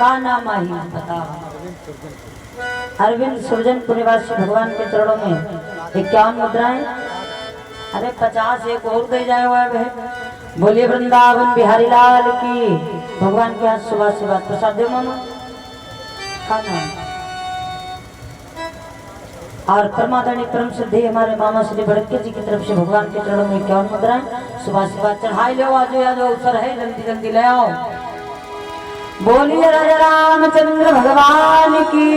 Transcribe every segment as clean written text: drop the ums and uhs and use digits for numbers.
का नाम आई बता। अरविंद सुरजनपुर निवासी भगवान के चरणों में 51 मुद्राएं। अरे 50 एक और दे जाए हुआ है। बोलिए वृंदावन बिहारी लाल की। भगवान के हाथ सुबह सुबह प्रसाद दे मामा खाना। और परमादानी परम सिद्धि हमारे मामा श्री भड़के जी की तरफ से भगवान के चरणों में 51 मुद्राएं सुबह सुबह चढ़ाई लो। आज अवसर है, जल्दी जल्दी ले आओ। बोलिए राजा रामचंद्र भगवान की,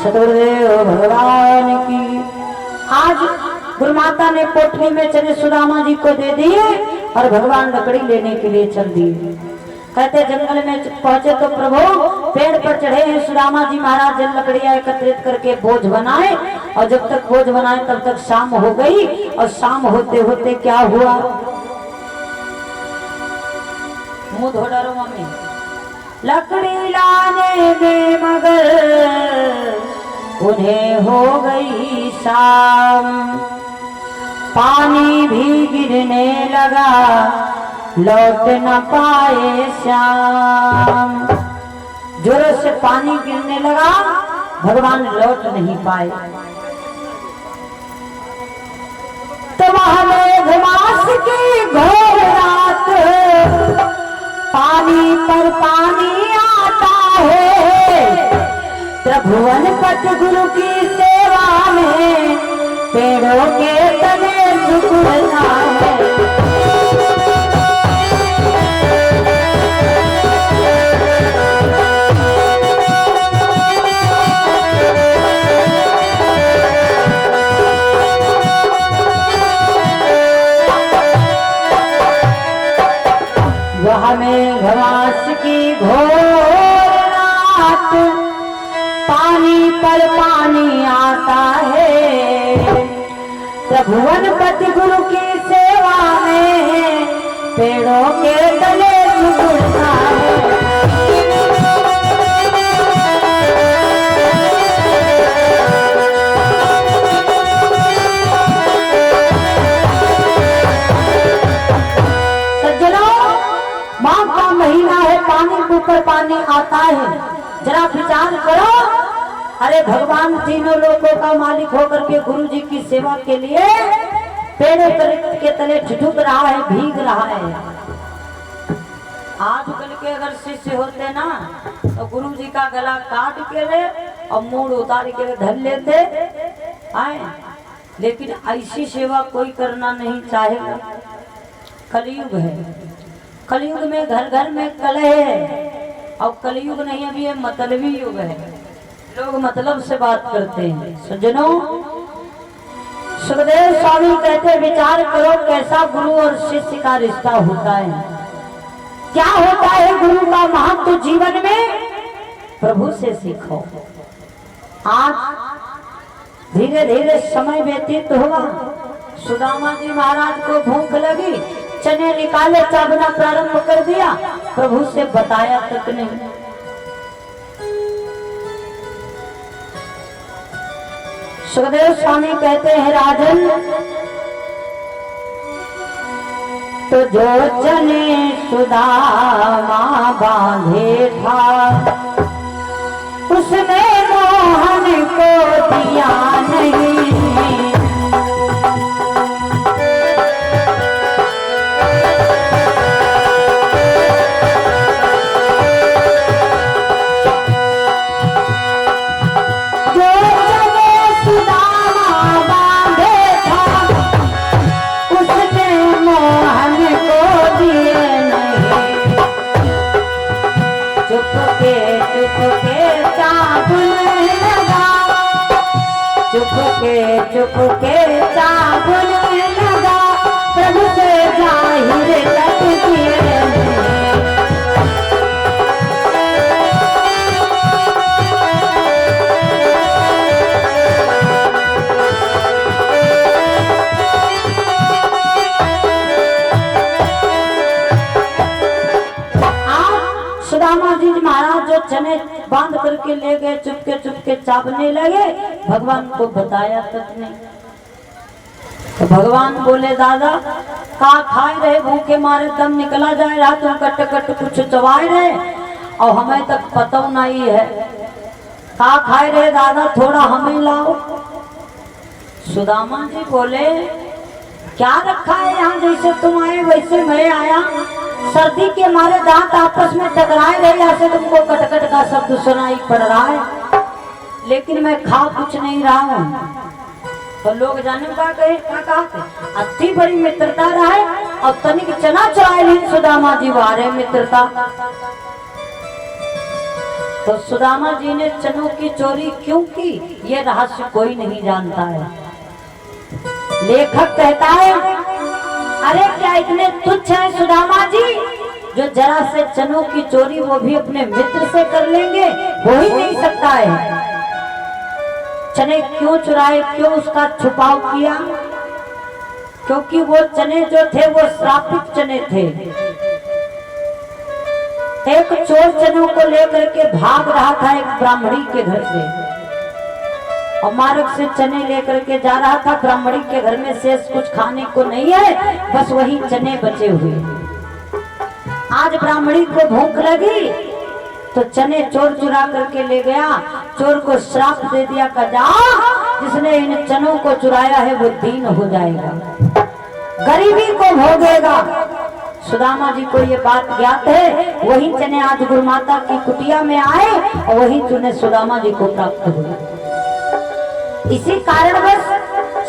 सतगुरुदेव भगवान की। आज गुरु माता ने पोटली में चने सुदामा जी को दे दिए और भगवान लकड़ी लेने के लिए चल दिए। कहते जंगल में पहुंचे तो प्रभु पेड़ पर चढ़े हैं सुदामा जी महाराज। जल लकड़ियां एकत्रित करके बोझ बनाए और जब तक बोझ बनाए तब तक शाम हो गई। और शाम होते होते क्या हुआ, मुंह धो डालो मम्मी। लकड़ी लाने में मगर उन्हें हो गई शाम। पानी भी गिरने लगा, लौट न पाए श्याम। जोरों से पानी गिरने लगा, भगवान लौट नहीं पाए। तो वहां मेघमास की घोर रात, पानी पर पानी आता है। त्रिभुवन पथ गुरु की सेवा में पेड़ों के तले झुकना है। वह मेघमास की घोर रात, पानी पर पानी आता है। त्रिभुवन पति गुरु की सेवा में पेड़ों के तले झुकना है। माघ का महीना है, पानी के ऊपर पानी आता है। जरा विचार करो, अरे भगवान तीनों लोगों का मालिक होकर के गुरु जी की सेवा के लिए पेड़ के तले ठिठुक रहा है, भीग रहा है। आजकल के अगर शिष्य होते ना तो गुरु जी का गला काट के ले और मूड उतार के धर लेते आए, लेकिन ऐसी सेवा कोई करना नहीं चाहेगा। कलयुग है, कलयुग में घर घर में कलह है। और कलयुग नहीं, अभी ये मतलबी युग है, लोग मतलब से बात करते हैं। सज्जनों, सुखदेव स्वामी कहते विचार करो कैसा गुरु और शिष्य का रिश्ता होता है। क्या होता है गुरु का महत्व जीवन में, प्रभु से सीखो। आज धीरे धीरे समय व्यतीत हुआ। सुदामा जी महाराज को भूख लगी, चने निकाले, चावना प्रारंभ कर दिया, प्रभु से बताया तक नहीं। सुखदेव स्वामी कहते हैं राजन, तो जो चने सुदामा बांधे था, उसने मोहन को दिया नहीं। चुप के चाबुल लगा, प्रभु से जाहिर तक किए। सुदामा जी महाराज जो चने बांध करके ले गए, चुपके चापने लगे, भगवान को बताया तक नहीं। तो भगवान बोले दादा का खाए रहे, भूखे मारे दम निकला जाए रहा, तुम कट कट कुछ चबाए रहे और हमें तक पता नहीं है। का खाए रहे दादा, थोड़ा हमें लाओ। सुदामा जी बोले क्या रखा है यहाँ, जैसे तुम आए वैसे मैं आया। सर्दी के मारे दांत आपस में टकराए रहे, ऐसे तुमको कटकट का शब्द सुनाई पड़ रहा है, लेकिन मैं खा कुछ नहीं रहा हूँ। तो लोग जाने का कहे क्या कहा, अति बड़ी मित्रता रहे और तनिक चना चढ़ाए ली सुदामा जी बारे मित्रता। तो सुदामा जी ने चनों की चोरी क्यों की, ये रहस्य कोई नहीं जानता है। लेखक कहता है अरे क्या इतने तुच्छ हैं सुदामा जी जो जरा से चनों की चोरी वो भी अपने मित्र से कर लेंगे, हो ही नहीं सकता है। चने क्यों चुराए, क्यों उसका छुपाव किया, क्योंकि वो चने जो थे वो श्रापित चने थे। एक चोर चनों को लेकर के भाग रहा था एक ब्राह्मणी के घर से, और मार्ग से चने लेकर के जा रहा था। ब्राह्मणी के घर में शेष कुछ खाने को नहीं है, बस वही चने बचे हुए। आज ब्राह्मणी को भूख लगी तो चने चोर चुरा करके ले गया। चोर को श्राप दे दिया कि जा, जिसने इन चनों को चुराया है वो दीन हो जाएगा, गरीबी को भोगेगा। सुदामा जी को ये बात ज्ञात है। वही चने आज गुरु माता की कुटिया में आए और वही चने सुदामा जी को प्राप्त हुए। इसी कारणवश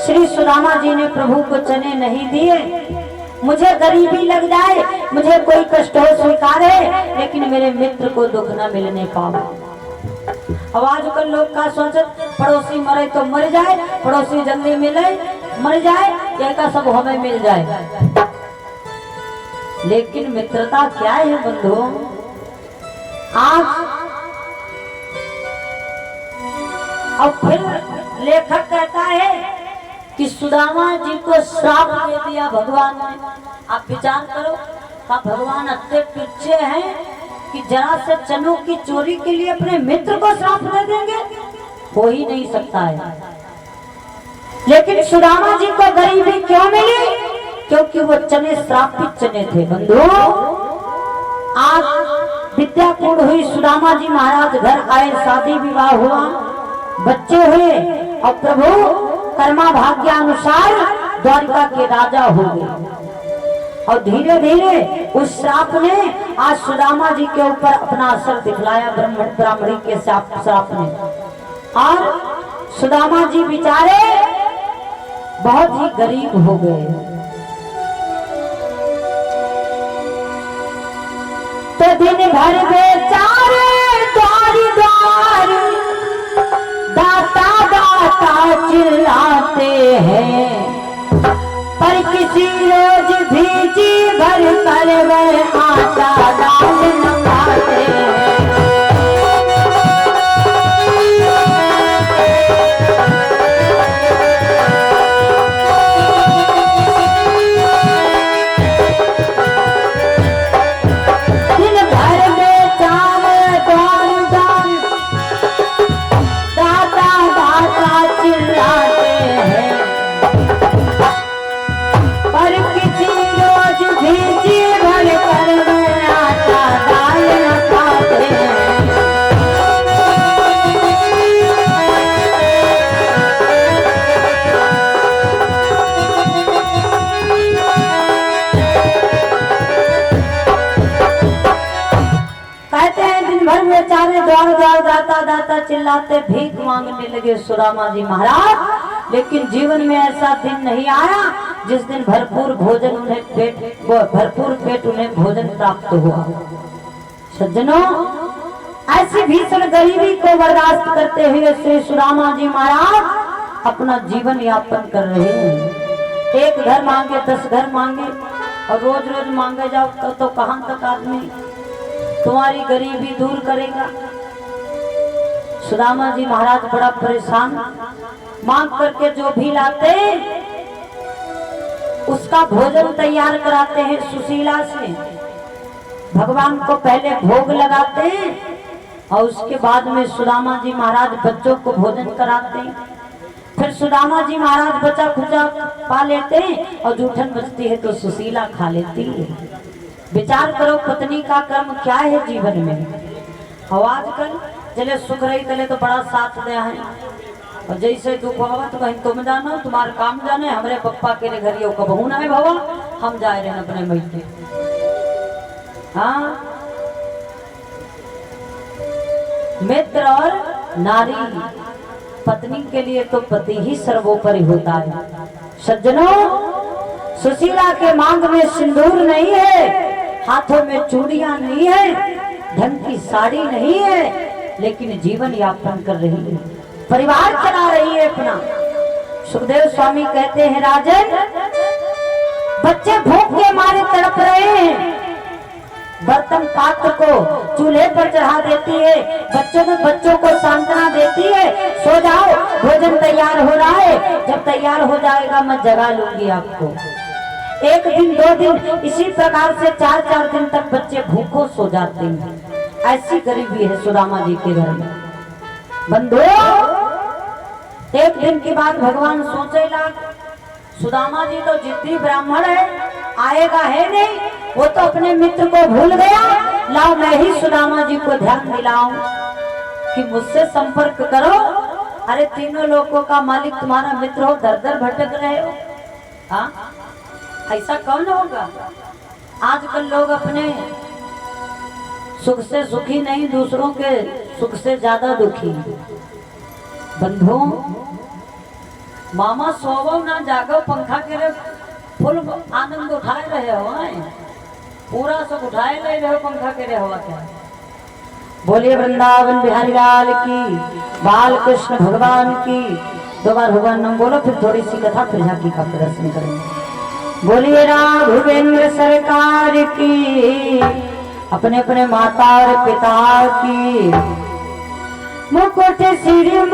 श्री सुदामा जी ने प्रभु को चने नहीं दिए। मुझे गरीबी लग जाए, मुझे कोई कष्ट हो स्वीकार है, लेकिन मेरे मित्र को दुख न मिलने पावे। अब आजकल लोग का सोचत, पड़ोसी मरे तो मर जाए, पड़ोसी जल्दी मिले मर जाए, ये का सब हमें मिल जाए। लेकिन मित्रता क्या है बंधुओं, आज और फिर लेखक कहता है कि सुदामा जी को श्राप दे दिया भगवान ने। आप विचार करो, का भगवान अत्ते पीछे हैं कि जरा से चनों की चोरी के लिए अपने मित्र को श्राप दे देंगे, हो ही नहीं सकता है। लेकिन सुदामा जी को गरीबी क्यों मिली, क्योंकि वो चने श्रापित चने थे। बंधुओं, आज विद्या पूर्ण हुई, सुदामा जी महाराज घर आए, शादी विवाह हुआ, बच्चे हुए और प्रभु कर्मा भाग्यानुसार द्वारिका के राजा हो गए। और धीरे धीरे उस श्राप ने आज सुदामा जी के ऊपर अपना असर दिखलाया, ब्राह्मणी के श्राप ने। और सुदामा जी बेचारे बहुत ही गरीब हो गए। तो दिन भर बेचारे द्वारी द्वार दाता दाता चिल्लाते हैं, पर किसी रोज भी जी भर कर वह आटा दाल न खाते हैं। दाता दाता चिल्लाते भीख मांगने लगे सुदामा जी महाराज। लेकिन जीवन में ऐसा दिन नहीं आया जिस दिन भरपूर भोजन उन्हें भरपूर पेट उन्हें भोजन प्राप्त हुआ। सज्जनों, ऐसी भीषण गरीबी को बर्दाश्त करते हुए श्री सुदामा जी महाराज अपना जीवन यापन कर रहे हैं। एक घर मांगे 10 घर मांगे, और रोज रोज मांगे जाओ तो कहां तक आदमी तुम्हारी गरीबी दूर करेगा। सुदामा जी महाराज बड़ा परेशान, मांग करके जो भी लाते उसका भोजन तैयार कराते हैं सुशीला से। भगवान को पहले भोग लगाते हैं और उसके बाद में सुदामा जी महाराज बच्चों को भोजन कराते हैं। फिर सुदामा जी महाराज बचा खुचा पा लेते हैं और जूठन बचती है तो सुशीला खा लेती है। विचार करो पत्नी का कर्म क्या है जीवन में। और आजकल चले सुख रही तले तो बड़ा साथ दे है, और जैसे दुख हुआ तो कहीं तुम जानो तुम्हारे काम जाने, हमारे पप्पा के लिए घरियो कबहू ना है भवा, हम जाए रहे अपने मैके। हाँ, मित्र और नारी, पत्नी के लिए तो पति ही सर्वोपरि होता है। सज्जनों, सुशीला के मांग में सिंदूर नहीं है, हाथों में चूड़ियां नहीं है, ढंग की साड़ी नहीं है, लेकिन जीवन यापन कर रही है, परिवार चला रही है अपना। सुखदेव स्वामी कहते हैं, राजन, बच्चे भूख के मारे तड़प रहे हैं, बर्तन पात्र को चूल्हे पर चढ़ा देती है, बच्चों को सांत्वना देती है, सो जाओ भोजन तैयार हो रहा है, जब तैयार हो जाएगा मैं जगा लूंगी आपको। एक दिन 2 दिन इसी प्रकार से 4-4 दिन तक बच्चे भूखों सो जाते हैं। ऐसी गरीबी है सुदामा जी के घर में। बंधुओं, एक दिन की बात भगवान सोचे लाग, सुदामा जी तो जितनी ब्राह्मण है आएगा है नहीं, वो तो अपने मित्र को भूल गया, लाओ मैं ही सुदामा जी को ध्यान दिलाऊं कि मुझसे संपर्क करो। अरे तीनों लोगों का मालिक तुम्हारा मित्र हो, दर दर भटक रहे हो। हाँ, ऐसा कौन होगा? आजकल लोग अपने सुख से सुखी नहीं, दूसरों के सुख से ज्यादा दुखी। बंधुओं, मामा सोवो ना जागो, पंखा के फुल आनंद उठाए रहे हो, पूरा सब उठाए ले रहे हो, पंखा के हवा क्या। बोलिए वृंदावन बिहारी लाल की, बाल कृष्ण भगवान की। 2 बार भगवान नाम बोलो, फिर थोड़ी सी कथा, फिर झांकी का प्रदर्शन करेंगे। बोलिए राघवेंद्र सरकार की, अपने अपने माता और पिता की। मुकुट सिर